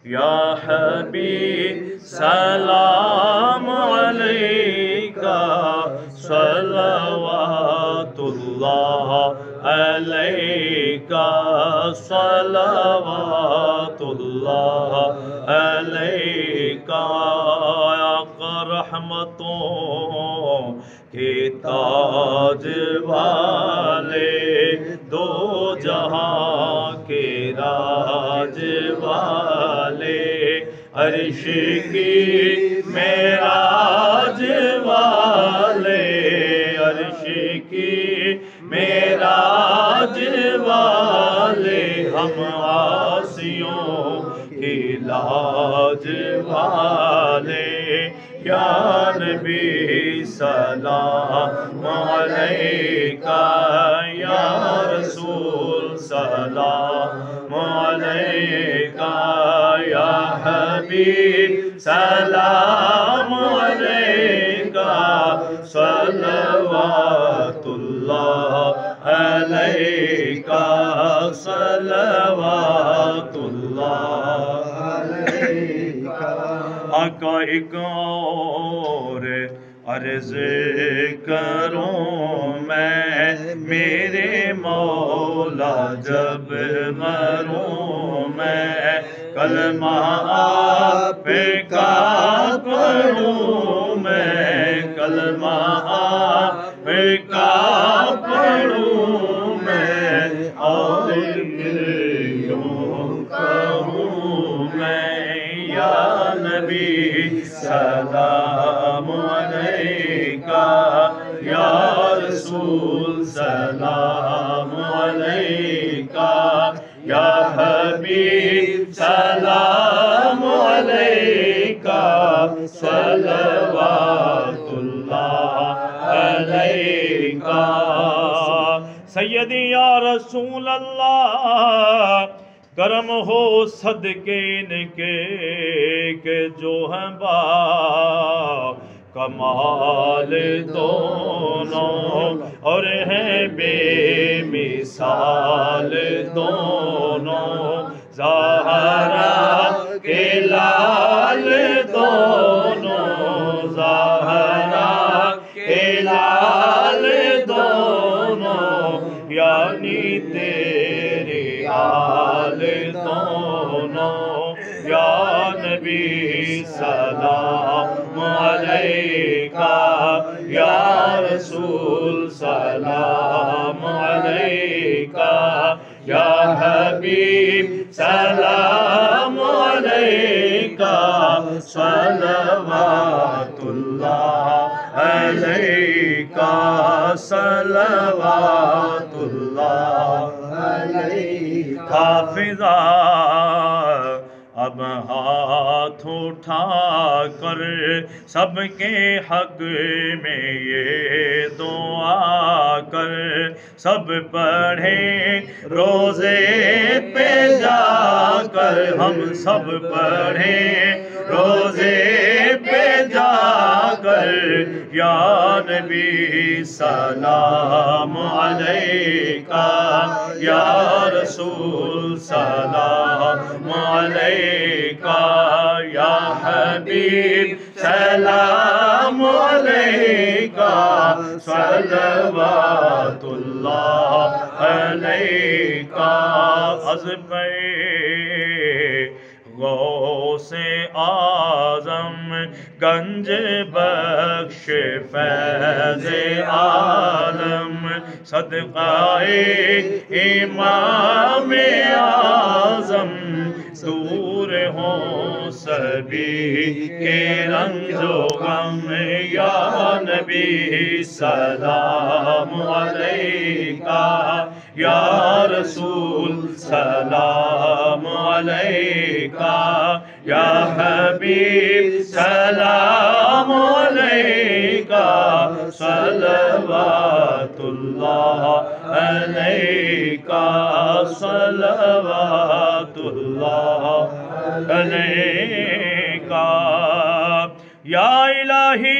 یا حبیب سلام علیکہ صلوات اللہ علیکہ صلوات اللہ علیکہ آقا رحمتوں کے تاج والے دو جہاں کے راج والے عرش کی معراج والے عرش کی معراج والے ہم عاصیوں کی لاج والے یا نبی سلام علیکہ یا رسول سلام علیکہ یا حبیب سلام علیکہ صلوات اللہ علیکہ صلوات اللہ علیکہ آقا ایک اور عرض کروں میں میرے مولا جب مروں میں کلمہ آپ کا پڑھوں میں کلمہ آپ کا پڑھوں میں اور یوں کہوں میں یا نبی سلام علیکہ یا رسول سلام علیکہ یا حبیب سلام علیکہ صلوات اللہ علیکہ سیدی یا رسول اللہ کرم ہو صدقے ان کے کہ جو ہیں با کمال دونوں اور ہیں بے مثال دونوں زہرا کے لال دونوں زہرا کے لال دونوں یعنی تیرے آل دونوں یا نبی سلام علیکہ یا رسول سلام علیکہ یا حبیب سلام علیکہ صلوات اللہ علیکہ صلوات اللہ علیکہ حافظہ اب ہاتھ اٹھا کر سب کے حق میں یہ دعا کر سب پڑھیں روزے پہ جا کر ہم سب پڑھیں روزے پہ جا کر یا نبی سلام علیکہ یا رسول سلام علیکہ یا حبیب سلام علیکہ صلوات اللہ علیکہ از پہ غوث اعظم گنج بخش فیض عالم صدقہ امام اعظم دور ہوں سبھی کے رنج و غم یا نبی سلام علیکہ یا رسول سلام علیکہ یا حبیب سلام علیکہ صلوات اللہ علیکہ صلوات اللہ علیکہ یا الہی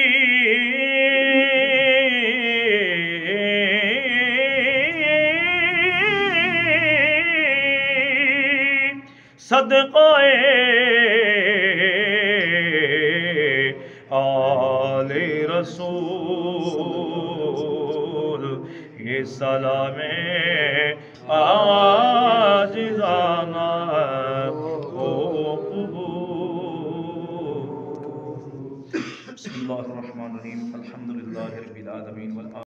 صدقہ رسول یہ سلام عاجزانہ ہو قبول. بسم اللہ الرحمن الرحیم. الحمدللہ رب العالمین.